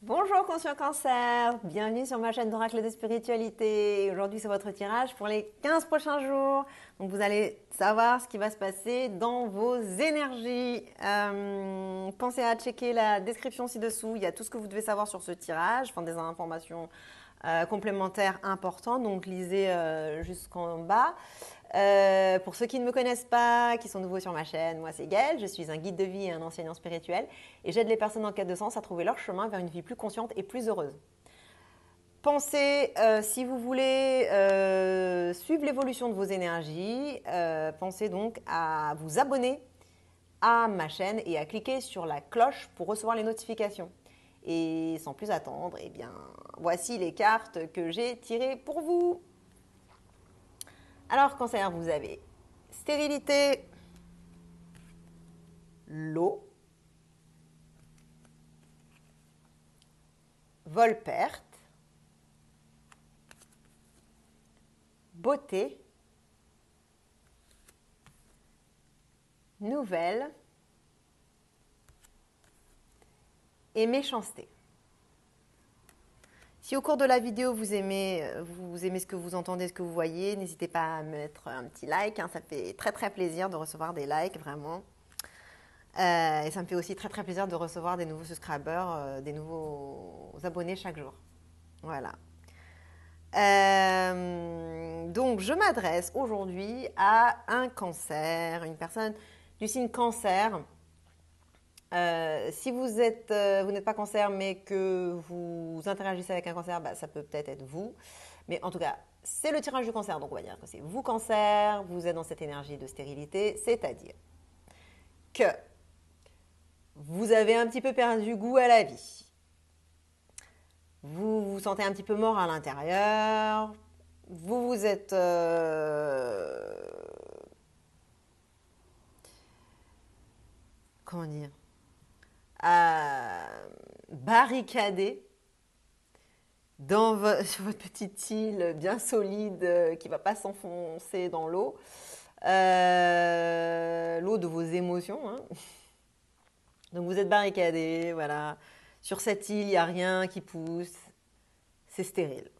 Bonjour conscient cancer, bienvenue sur ma chaîne d'oracle de spiritualité. Aujourd'hui c'est votre tirage pour les 15 prochains jours. Donc vous allez savoir ce qui va se passer dans vos énergies. Pensez à checker la description ci-dessous, il y a tout ce que vous devez savoir sur ce tirage, enfin des informations complémentaires importantes, donc lisez jusqu'en bas. Pour ceux qui ne me connaissent pas, qui sont nouveaux sur ma chaîne, moi c'est Gaëlle, je suis un guide de vie et un enseignant spirituel et j'aide les personnes en quête de sens à trouver leur chemin vers une vie plus consciente et plus heureuse. Pensez, si vous voulez suivre l'évolution de vos énergies, pensez donc à vous abonner à ma chaîne et à cliquer sur la cloche pour recevoir les notifications. Et sans plus attendre, eh bien, voici les cartes que j'ai tirées pour vous. Alors, cancer, vous avez stérilité, l'eau, vol-perte, beauté, nouvelle et méchanceté. Si au cours de la vidéo vous aimez ce que vous entendez, ce que vous voyez, n'hésitez pas à mettre un petit like, hein, ça fait très très plaisir de recevoir des likes, vraiment. Et ça me fait aussi très très plaisir de recevoir des nouveaux subscribers, des nouveaux abonnés chaque jour. Voilà. Donc je m'adresse aujourd'hui à un cancer, une personne du signe cancer. Si vous n'êtes pas cancer mais que vous interagissez avec un cancer, ça peut peut-être être vous. Mais en tout cas, c'est le tirage du cancer, donc on va dire que c'est vous cancer, vous êtes dans cette énergie de stérilité, c'est-à-dire que vous avez un petit peu perdu goût à la vie. Vous vous sentez un petit peu mort à l'intérieur. Vous vous êtes comment dire barricadé sur votre petite île bien solide qui ne va pas s'enfoncer dans l'eau. L'eau de vos émotions. Hein. Donc vous êtes barricadé, voilà. Sur cette île, il n'y a rien qui pousse. C'est stérile.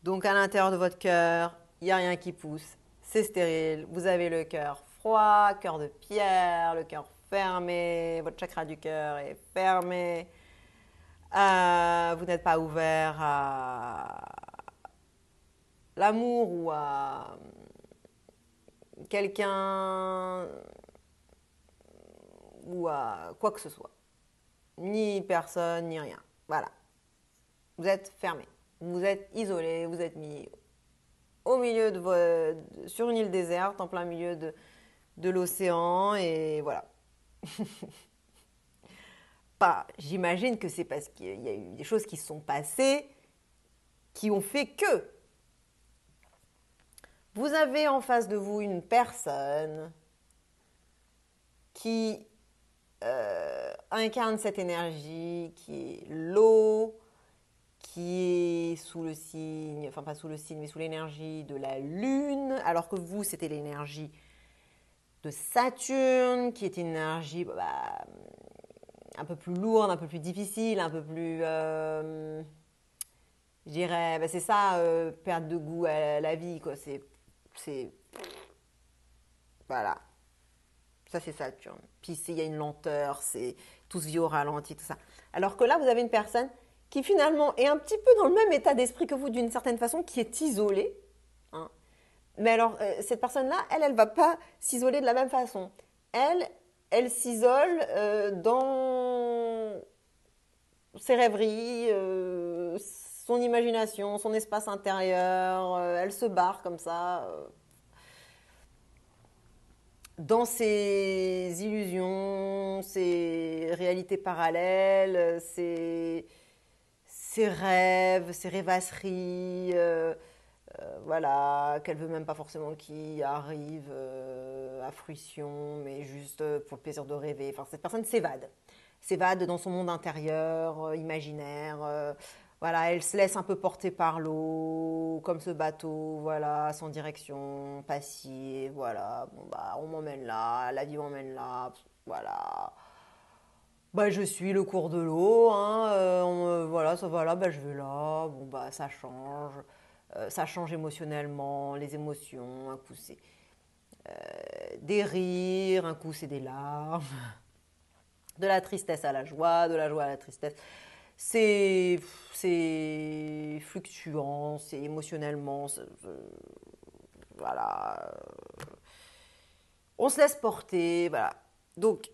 Donc à l'intérieur de votre cœur, il n'y a rien qui pousse. C'est stérile. Vous avez le cœur froid, cœur de pierre, le cœur fermé. Votre chakra du cœur est fermé. Vous n'êtes pas ouvert à l'amour ou à quelqu'un ou à quoi que ce soit. Ni personne, ni rien. Voilà. Vous êtes fermé. Vous êtes isolé, vous êtes mis au milieu sur une île déserte, en plein milieu de l'océan, et voilà. J'imagine que c'est parce qu'il y a eu des choses qui se sont passées qui ont fait que vous avez en face de vous une personne qui incarne cette énergie, qui est l'eau, qui est sous le signe, enfin pas sous le signe, mais sous l'énergie de la Lune, alors que vous, c'était l'énergie de Saturne, qui est une énergie un peu plus lourde, un peu plus difficile, un peu plus, je dirais, c'est ça, perte de goût à la vie, quoi. Voilà, ça c'est Saturne. Puis il y a une lenteur, c'est tout se vit au ralenti, tout ça. Alors que là, vous avez une personne qui finalement est un petit peu dans le même état d'esprit que vous d'une certaine façon, qui est isolée. Hein. Mais alors, cette personne-là, elle ne va pas s'isoler de la même façon. Elle s'isole dans ses rêveries, son imagination, son espace intérieur. Elle se barre comme ça. Dans ses illusions, ses réalités parallèles, ses rêves, ses rêvasseries, voilà, qu'elle veut même pas forcément qui arrive à fruition, mais juste pour le plaisir de rêver. Enfin, cette personne s'évade dans son monde intérieur, imaginaire. Voilà, elle se laisse un peu porter par l'eau, comme ce bateau, voilà, sans direction, passif, voilà. Bon on m'emmène là, la vie m'emmène là, voilà. bah, je suis le cours de l'eau, hein, voilà, ça va là, bah, je vais là, bon, bah, ça change émotionnellement, les émotions, un coup c'est des rires, un coup c'est des larmes, de la tristesse à la joie à la tristesse. C'est fluctuant, c'est émotionnellement, voilà, on se laisse porter, voilà. Donc,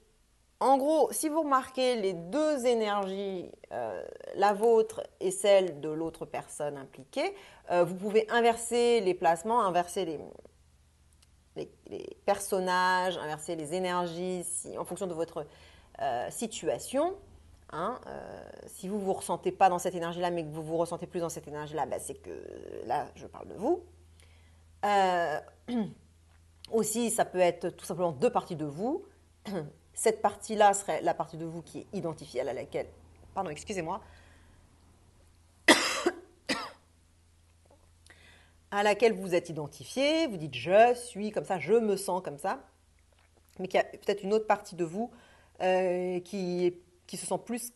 en gros, si vous remarquez les deux énergies, la vôtre et celle de l'autre personne impliquée, vous pouvez inverser les placements, inverser les personnages, inverser les énergies en fonction de votre situation. Hein, si vous ne vous ressentez pas dans cette énergie-là, mais que vous vous ressentez plus dans cette énergie-là, bah, c'est que là, je parle de vous. Euh, Aussi, ça peut être tout simplement deux parties de vous. Cette partie-là serait la partie de vous qui est identifiée à laquelle, pardon, excusez-moi, à laquelle vous êtes identifié. Vous dites je suis comme ça, je me sens comme ça. Mais qu'il y a peut-être une autre partie de vous qui se sent plus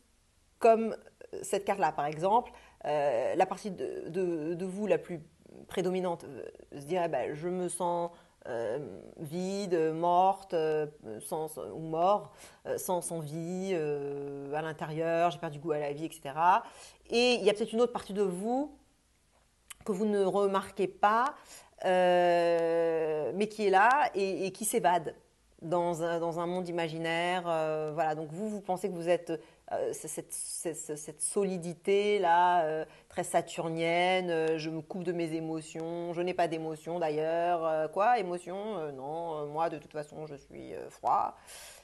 comme cette carte-là. Par exemple, la partie de vous la plus prédominante se dirait bah, je me sens vide, morte, ou mort, sans vie à l'intérieur, j'ai perdu goût à la vie, etc. Et il y a peut-être une autre partie de vous que vous ne remarquez pas, mais qui est là et qui s'évade dans un monde imaginaire. Voilà, donc vous pensez que vous êtes cette solidité-là, très saturnienne, je me coupe de mes émotions, je n'ai pas d'émotions d'ailleurs. Quoi, émotion non, moi de toute façon je suis froid,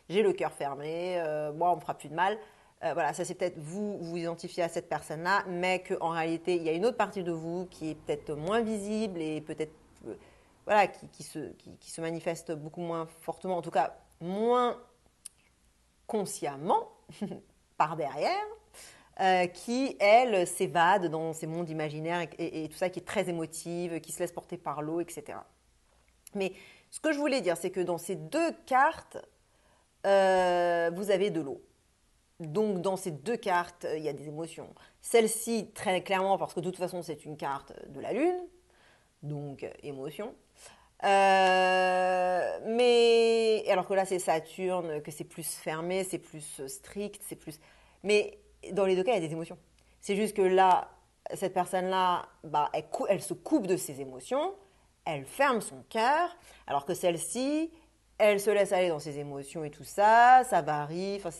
j'ai le cœur fermé, moi on me fera plus de mal. Voilà, ça c'est peut-être vous identifiez à cette personne-là, mais qu'en réalité, il y a une autre partie de vous qui est peut-être moins visible et peut-être voilà, qui se manifeste beaucoup moins fortement, en tout cas moins consciemment par derrière, qui, elle, s'évade dans ces mondes imaginaires et tout ça, qui est très émotive, qui se laisse porter par l'eau, etc. Mais ce que je voulais dire, c'est que dans ces deux cartes, vous avez de l'eau. Donc, dans ces deux cartes, il y a des émotions. Celle-ci, très clairement, parce que de toute façon, c'est une carte de la Lune, donc émotion. Mais alors que là, c'est Saturne, que c'est plus fermé, c'est plus strict, c'est plus. Mais dans les deux cas, il y a des émotions. C'est juste que là, cette personne-là, bah, elle se coupe de ses émotions, elle ferme son cœur, alors que celle-ci, elle se laisse aller dans ses émotions et tout ça, ça varie, enfin,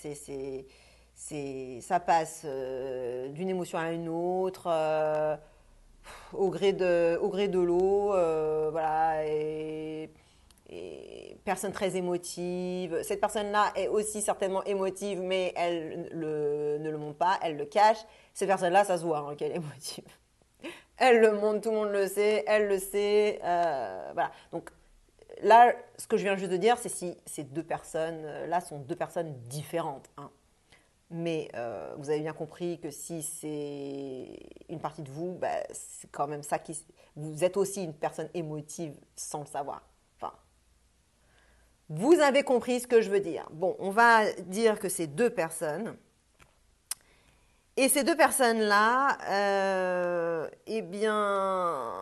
ça passe d'une émotion à une autre, au gré de l'eau, voilà, et personne très émotive. Cette personne-là est aussi certainement émotive, mais elle ne le montre pas, elle le cache. Cette personne-là, ça se voit hein, qu'elle est émotive. Elle le montre, tout le monde le sait, elle le sait. Voilà. Donc là, ce que je viens juste de dire, c'est si ces deux personnes-là sont deux personnes différentes. Hein. Mais vous avez bien compris que si c'est une partie de vous, bah, c'est quand même ça qui. Vous êtes aussi une personne émotive sans le savoir. Enfin, vous avez compris ce que je veux dire. Bon, on va dire que c'est deux personnes. Et ces deux personnes-là, eh bien,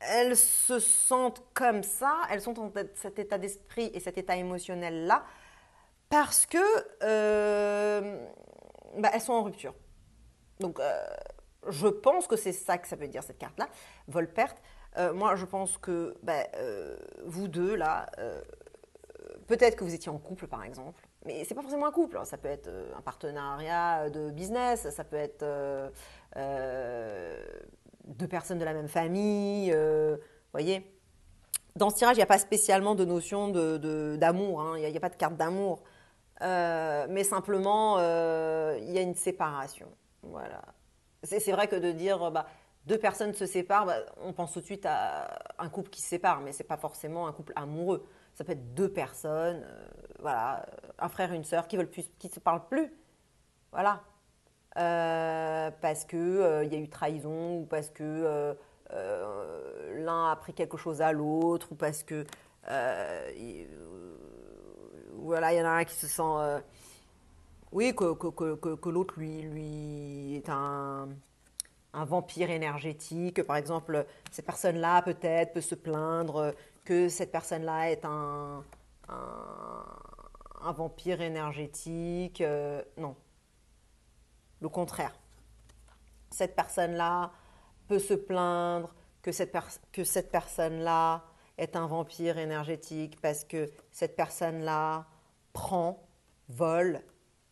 elles se sentent comme ça, elles sont dans cet état d'esprit et cet état émotionnel-là parce que bah, elles sont en rupture. Donc, je pense que c'est ça que ça veut dire cette carte-là, vol-perte. Moi, je pense que bah, vous deux, là, peut-être que vous étiez en couple, par exemple, mais c'est pas forcément un couple, hein. Ça peut être un partenariat de business, ça peut être deux personnes de la même famille, voyez. Dans ce tirage, il n'y a pas spécialement de notion d'amour, hein. Il n'y a pas de carte d'amour, mais simplement, il y a une séparation. Voilà. C'est vrai que de dire bah, deux personnes se séparent, bah, on pense tout de suite à un couple qui se sépare, mais c'est pas forcément un couple amoureux. Ça peut être deux personnes, voilà, un frère et une sœur qui veulent plus, qui se parlent plus, voilà, parce que il y a eu trahison ou parce que l'un a pris quelque chose à l'autre ou parce que voilà, il y en a un qui se sent Oui, que l'autre, lui est un vampire énergétique. Par exemple, cette personne-là, peut-être, peut se plaindre que cette personne-là est un, un vampire énergétique. Non, le contraire. Cette personne-là peut se plaindre que cette personne-là est un vampire énergétique parce que cette personne-là prend, vole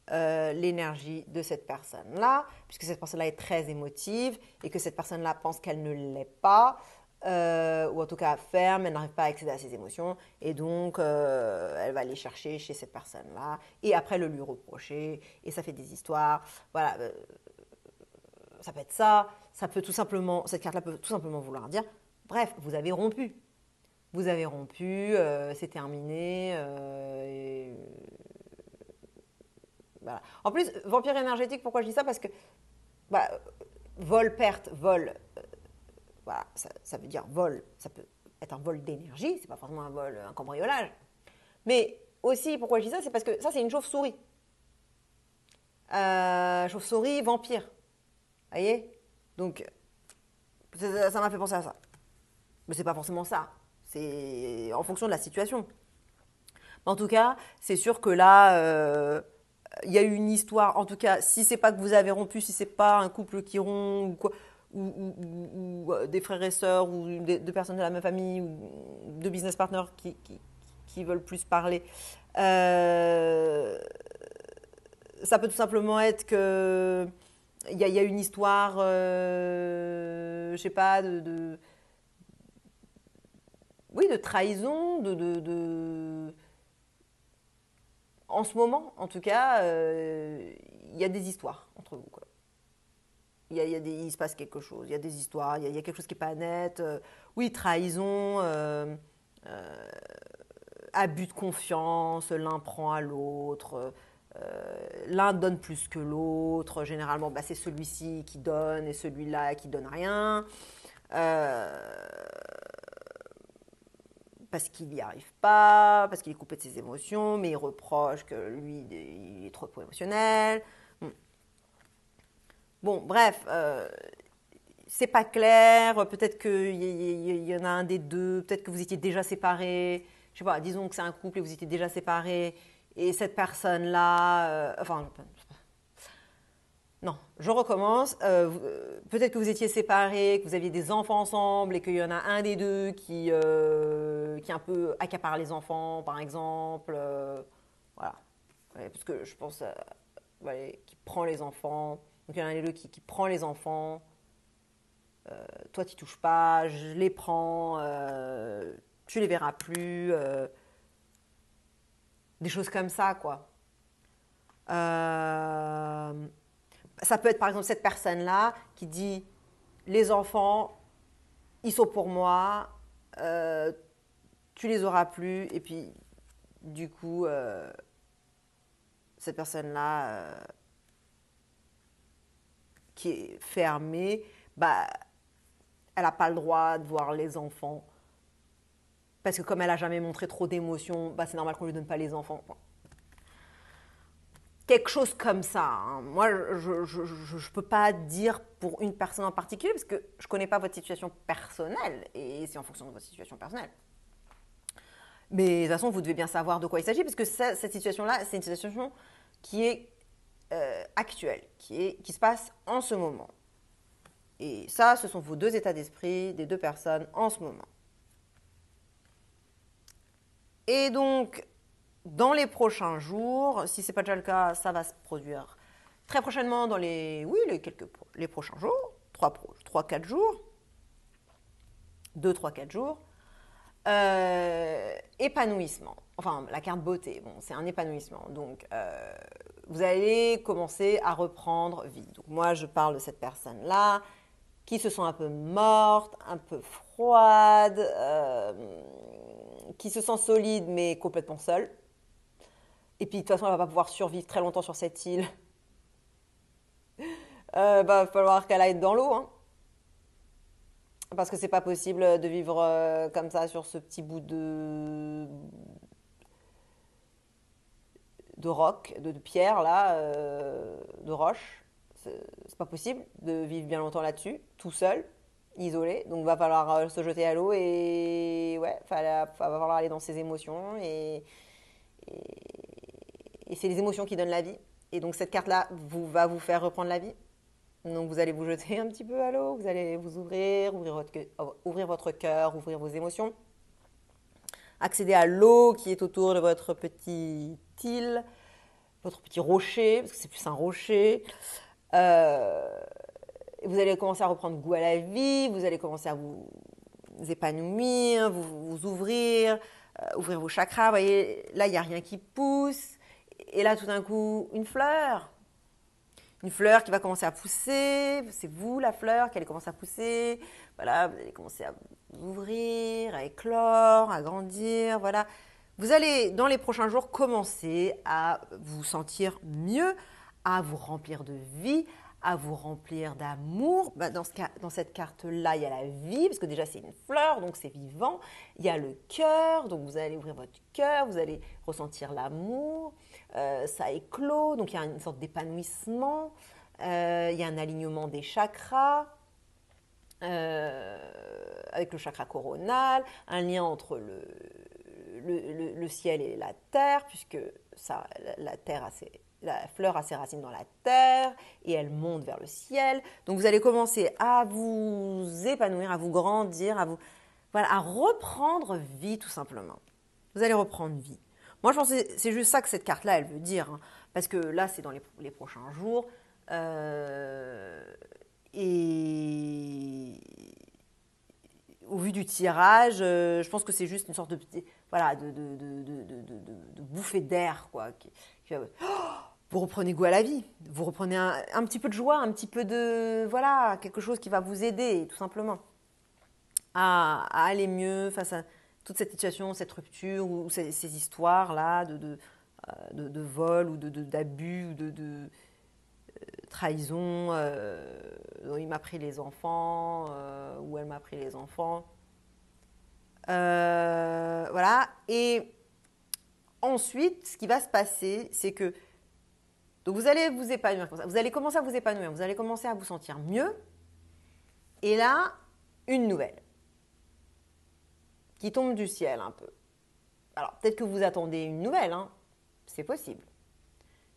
l'énergie de cette personne-là, puisque cette personne-là est très émotive et que cette personne-là pense qu'elle ne l'est pas, ou en tout cas ferme, elle n'arrive pas à accéder à ses émotions, et donc elle va aller chercher chez cette personne-là, et après le lui reprocher, et ça fait des histoires. Voilà, ça peut être ça, ça peut tout simplement, cette carte-là peut tout simplement vouloir dire, bref, vous avez rompu. Vous avez rompu, c'est terminé. Voilà. En plus, vampire énergétique, pourquoi je dis ça? Parce que bah, vol, perte, vol, voilà, ça veut dire vol, ça peut être un vol d'énergie, c'est pas forcément un vol, un cambriolage. Mais aussi, pourquoi je dis ça? C'est parce que ça, c'est une chauve-souris. Chauve-souris, vampire. Vous voyez? Donc, ça m'a fait penser à ça. Mais c'est pas forcément ça. C'est en fonction de la situation. En tout cas, c'est sûr que là, il y a eu une histoire. En tout cas, si c'est pas que vous avez rompu, si c'est pas un couple qui rompt ou quoi, ou des frères et sœurs ou deux personnes de la même famille ou deux business partners qui veulent plus parler, euh, ça peut tout simplement être que il y a une histoire, je sais pas, oui, de trahison, en ce moment, en tout cas, il y a des histoires entre vous, quoi. Il se passe quelque chose, il y a des histoires, il y a quelque chose qui n'est pas net. Oui, trahison, abus de confiance, l'un prend à l'autre, l'un donne plus que l'autre. Généralement, bah, c'est celui-ci qui donne et celui-là qui donne rien. Euh, Parce qu'il n'y arrive pas, parce qu'il est coupé de ses émotions, mais il reproche que lui, il est trop émotionnel. Bon, bref, c'est pas clair. Peut-être qu'il y en a un des deux, peut-être que vous étiez déjà séparés. Je sais pas, disons que c'est un couple et vous étiez déjà séparés. Et cette personne-là, enfin, non, je recommence. Peut-être que vous étiez séparés, que vous aviez des enfants ensemble et qu'il y en a un des deux qui un peu accapare les enfants, par exemple. Voilà. Ouais, parce que je pense ouais, qui prend les enfants. Donc il y en a un des deux qui prend les enfants. Toi, tu touches pas, je les prends, tu les verras plus. Des choses comme ça, quoi. Euh, Ça peut être par exemple cette personne-là qui dit les enfants, ils sont pour moi, euh, tu les auras plus. Et puis, du coup, cette personne-là qui est fermée, bah, elle n'a pas le droit de voir les enfants. Parce que comme elle n'a jamais montré trop d'émotions, bah, c'est normal qu'on ne lui donne pas les enfants. Quelque chose comme ça, hein. Moi, je ne peux pas dire pour une personne en particulier parce que je ne connais pas votre situation personnelle et c'est en fonction de votre situation personnelle. Mais de toute façon, vous devez bien savoir de quoi il s'agit parce que cette situation-là, c'est une situation qui est actuelle, qui se passe en ce moment. Et ça, ce sont vos deux états d'esprit des deux personnes en ce moment. Et donc, dans les prochains jours, si ce n'est pas déjà le cas, ça va se produire très prochainement dans les prochains jours, 3-4 jours, 2-3-4 jours. Épanouissement. Enfin, la carte beauté, bon, c'est un épanouissement. Donc, vous allez commencer à reprendre vie. Donc, moi, je parle de cette personne-là qui se sent un peu morte, un peu froide, qui se sent solide mais complètement seule. Et puis, de toute façon, elle ne va pas pouvoir survivre très longtemps sur cette île. Va falloir qu'elle aille dans l'eau, hein. Parce que c'est pas possible de vivre comme ça sur ce petit bout de roc, de pierre, là, de roche. C'est pas possible de vivre bien longtemps là-dessus, tout seul, isolé. Donc, va falloir se jeter à l'eau et ouais, va falloir aller dans ses émotions et c'est les émotions qui donnent la vie. Et donc, cette carte-là va vous faire reprendre la vie. Donc, vous allez vous jeter un petit peu à l'eau, vous allez vous ouvrir votre cœur, ouvrir vos émotions, accéder à l'eau qui est autour de votre petite île, votre petit rocher, parce que c'est plus un rocher. Vous allez commencer à reprendre goût à la vie, vous allez commencer à vous épanouir, vous ouvrir, ouvrir vos chakras. Vous voyez, là, il n'y a rien qui pousse. Et là, tout d'un coup, une fleur qui va commencer à pousser. C'est vous, la fleur, qui allez commencer à pousser. Voilà, vous allez commencer à vous ouvrir, à éclore, à grandir. Voilà. Vous allez, dans les prochains jours, commencer à vous sentir mieux, à vous remplir de vie, à vous remplir d'amour. Dans cette carte-là, il y a la vie, parce que déjà, c'est une fleur, donc c'est vivant. Il y a le cœur, donc vous allez ouvrir votre cœur, vous allez ressentir l'amour. Ça éclot, donc il y a une sorte d'épanouissement. Il y a un alignement des chakras. Avec le chakra coronal, un lien entre le ciel et la terre, puisque la fleur a ses racines dans la terre et elle monte vers le ciel. Donc vous allez commencer à vous épanouir, à vous grandir, à reprendre vie tout simplement. Vous allez reprendre vie. Moi, je pense que c'est juste ça que cette carte-là, elle veut dire. Hein, parce que là, c'est dans les prochains jours. Et au vu du tirage, je pense que c'est juste une sorte de bouffée d'air, quoi. Vous reprenez goût à la vie, vous reprenez un petit peu de joie, un petit peu de quelque chose qui va vous aider, tout simplement, à aller mieux face à toute cette situation, cette rupture ou ces histoires-là de vol ou d'abus ou de trahison, il m'a pris les enfants, ou elle m'a pris les enfants. Voilà. Et ensuite, ce qui va se passer, c'est que donc vous allez vous épanouir comme ça. Vous allez commencer à vous épanouir, vous allez commencer à vous sentir mieux. Et là, une nouvelle qui tombe du ciel un peu. Alors, peut-être que vous attendez une nouvelle, hein. C'est possible.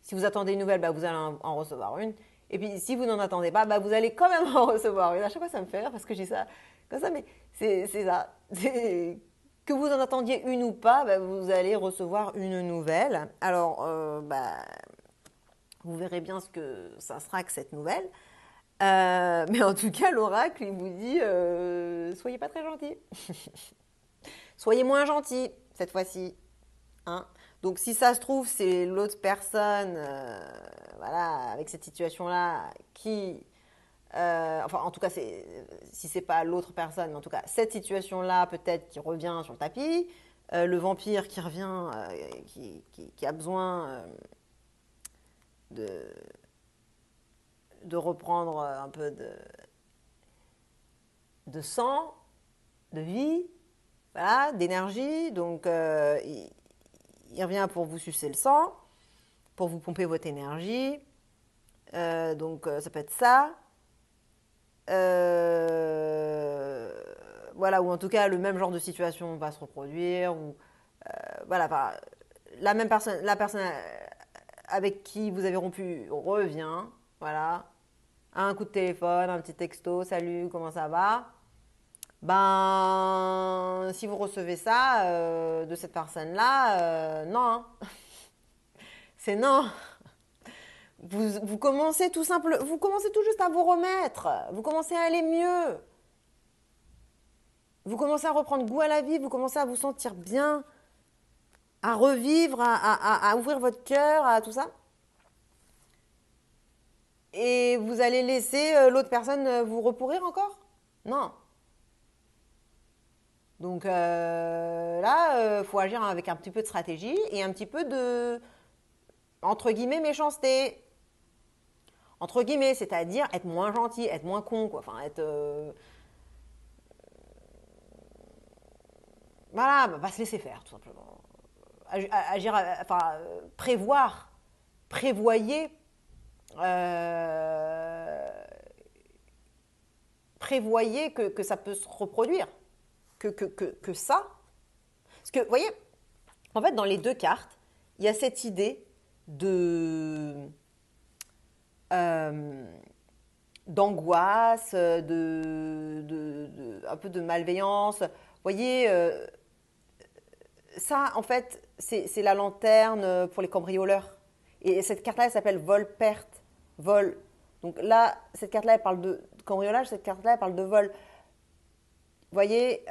Si vous attendez une nouvelle, vous allez en recevoir une. Et puis, si vous n'en attendez pas, vous allez quand même en recevoir une. À chaque fois, ça me fait rire parce que j'ai ça comme ça, mais c'est ça. Que vous en attendiez une ou pas, vous allez recevoir une nouvelle. Alors, vous verrez bien ce que ça sera que cette nouvelle. Mais en tout cas, l'oracle, il vous dit soyez pas très gentil. Soyez moins gentil cette fois-ci. Hein. Donc, si ça se trouve, c'est l'autre personne, avec cette situation-là, qui, en tout cas, si c'est pas l'autre personne, mais en tout cas, cette situation-là, peut-être, qui revient sur le tapis, le vampire qui revient, qui a besoin de reprendre un peu de sang, de vie, d'énergie. Donc, il revient pour vous sucer le sang, pour vous pomper votre énergie. Donc, ça peut être ça. Ou en tout cas, le même genre de situation va se reproduire. La personne avec qui vous avez rompu revient. Voilà. Un coup de téléphone, un petit texto, salut, comment ça va? Si vous recevez ça de cette personne-là, non. Hein. C'est non. Vous commencez tout juste à vous remettre. Vous commencez à aller mieux. Vous commencez à reprendre goût à la vie. Vous commencez à vous sentir bien, à revivre, à ouvrir votre cœur, à tout ça. Et vous allez laisser l'autre personne vous repourrir encore? Non. Donc là, faut agir avec un petit peu de stratégie et un petit peu de, entre guillemets, méchanceté. Entre guillemets, c'est-à-dire être moins gentil, être moins con, quoi. Enfin, être... pas se laisser faire, tout simplement. agir, prévoir, prévoyez, prévoyez que ça peut se reproduire, que ça. Parce que, vous voyez, en fait, dans les deux cartes, il y a cette idée d'angoisse, un peu de malveillance. Vous voyez, ça, en fait, c'est la lanterne pour les cambrioleurs. Et cette carte-là, elle s'appelle vol-perte, vol. Donc là, cette carte-là, elle parle de cambriolage, cette carte-là, elle parle de vol. Vous voyez,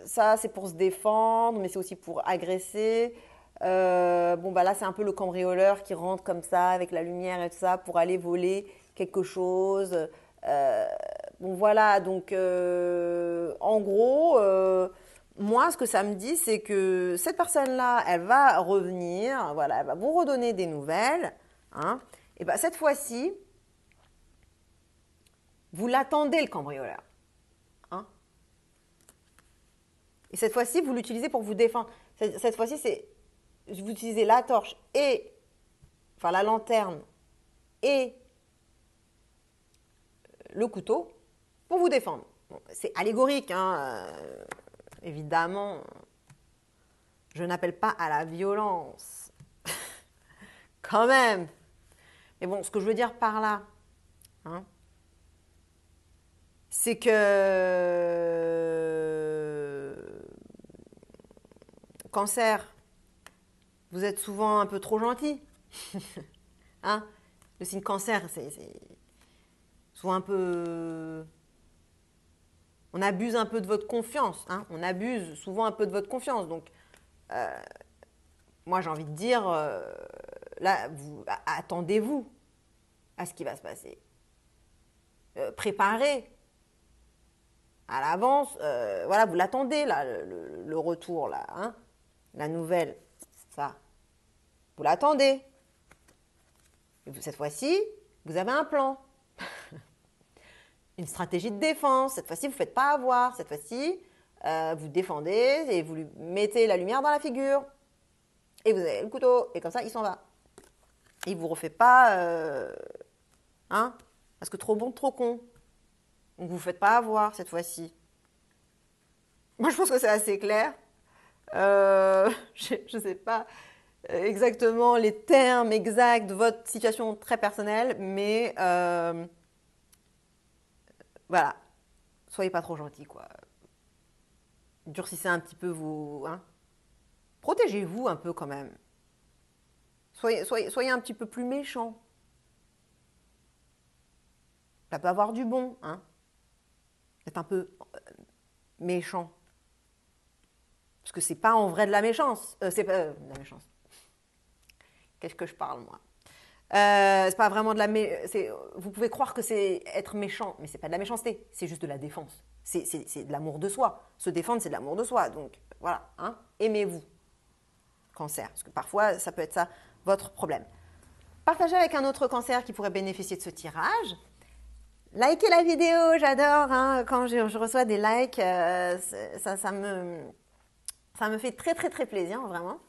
ça, c'est pour se défendre, mais c'est aussi pour agresser. Bon, bah là, c'est un peu le cambrioleur qui rentre comme ça, avec la lumière et tout ça, pour aller voler quelque chose. Bon, voilà, donc, en gros, moi, ce que ça me dit, c'est que cette personne-là, elle va revenir, voilà, elle va vous redonner des nouvelles. Hein, et bah, cette fois-ci, vous l'attendez, le cambrioleur. Hein, et cette fois-ci, vous l'utilisez pour vous défendre. Cette fois-ci, c'est vous utilisez la torche et, enfin la lanterne et le couteau pour vous défendre. Bon, c'est allégorique, hein, évidemment. Je n'appelle pas à la violence. Quand même. Mais bon, ce que je veux dire par là, hein, c'est que Cancer, vous êtes souvent un peu trop gentil. Hein, le signe Cancer, c'est souvent un peu... On abuse un peu de votre confiance. Hein, on abuse souvent un peu de votre confiance. Donc, moi, j'ai envie de dire, là, attendez-vous à ce qui va se passer. Préparez à l'avance. Voilà, vous l'attendez, là, le retour, là. Hein, la nouvelle, ça. Vous l'attendez. Et cette fois-ci, vous avez un plan. Une stratégie de défense. Cette fois-ci, vous ne faites pas avoir. Cette fois-ci, vous défendez et vous lui mettez la lumière dans la figure. Et vous avez le couteau. Et comme ça, il s'en va. Il ne vous refait pas... hein, parce que trop bon, trop con. Donc, vous ne faites pas avoir cette fois-ci. Moi, je pense que c'est assez clair. Je ne sais pas exactement les termes exacts de votre situation très personnelle, mais voilà, soyez pas trop gentil, quoi. Durcissez un petit peu vos... Hein. Protégez-vous un peu quand même. Soyez un petit peu plus méchant. Ça peut avoir du bon, hein. Être un peu méchant. Parce que c'est pas en vrai de la méchance. C'est pas de la méchance. Qu'est-ce que je parle, moi? C'est pas vraiment de la vous pouvez croire que c'est être méchant, mais c'est pas de la méchanceté, c'est juste de la défense. C'est de l'amour de soi. Se défendre, c'est de l'amour de soi. Donc voilà, hein, aimez-vous, Cancer, parce que parfois ça peut être ça votre problème. Partagez avec un autre Cancer qui pourrait bénéficier de ce tirage. Likez la vidéo, j'adore, hein, quand je reçois des likes, ça me fait très très très plaisir, vraiment.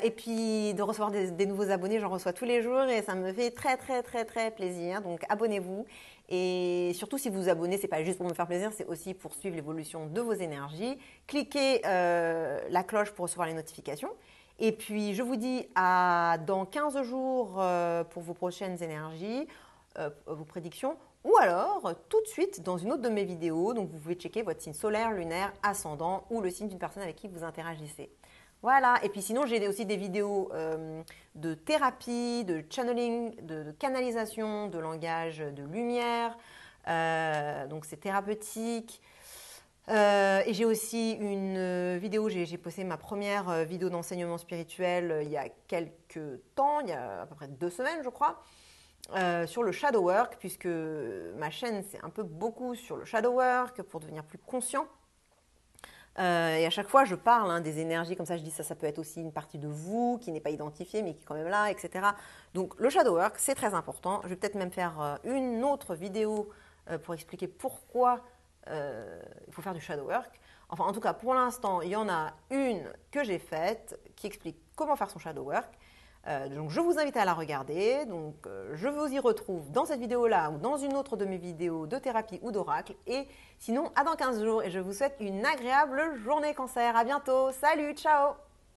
Et puis de recevoir des nouveaux abonnés, j'en reçois tous les jours et ça me fait très très très très plaisir. Donc abonnez-vous et surtout si vous vous abonnez, c'est pas juste pour me faire plaisir, c'est aussi pour suivre l'évolution de vos énergies. Cliquez la cloche pour recevoir les notifications. Et puis je vous dis à dans 15 jours pour vos prochaines énergies, vos prédictions. Ou alors tout de suite dans une autre de mes vidéos. Donc vous pouvez checker votre signe solaire, lunaire, ascendant ou le signe d'une personne avec qui vous interagissez. Voilà, et puis sinon j'ai aussi des vidéos de thérapie, de channeling, de canalisation, de langage de lumière, donc c'est thérapeutique. Et j'ai aussi une vidéo, j'ai posté ma première vidéo d'enseignement spirituel il y a quelques temps, il y a à peu près 2 semaines je crois, sur le shadow work, puisque ma chaîne c'est un peu beaucoup sur le shadow work pour devenir plus conscient. Et à chaque fois, je parle des énergies, comme ça je dis ça peut être aussi une partie de vous qui n'est pas identifiée mais qui est quand même là, etc. Donc le shadow work, c'est très important. Je vais peut-être même faire une autre vidéo pour expliquer pourquoi il faut faire du shadow work. Enfin, en tout cas, pour l'instant, il y en a une que j'ai faite qui explique comment faire son shadow work. Donc, je vous invite à la regarder. Donc, je vous y retrouve dans cette vidéo-là ou dans une autre de mes vidéos de thérapie ou d'oracle. Et sinon, à dans 15 jours. Et je vous souhaite une agréable journée cancer. À bientôt. Salut, ciao!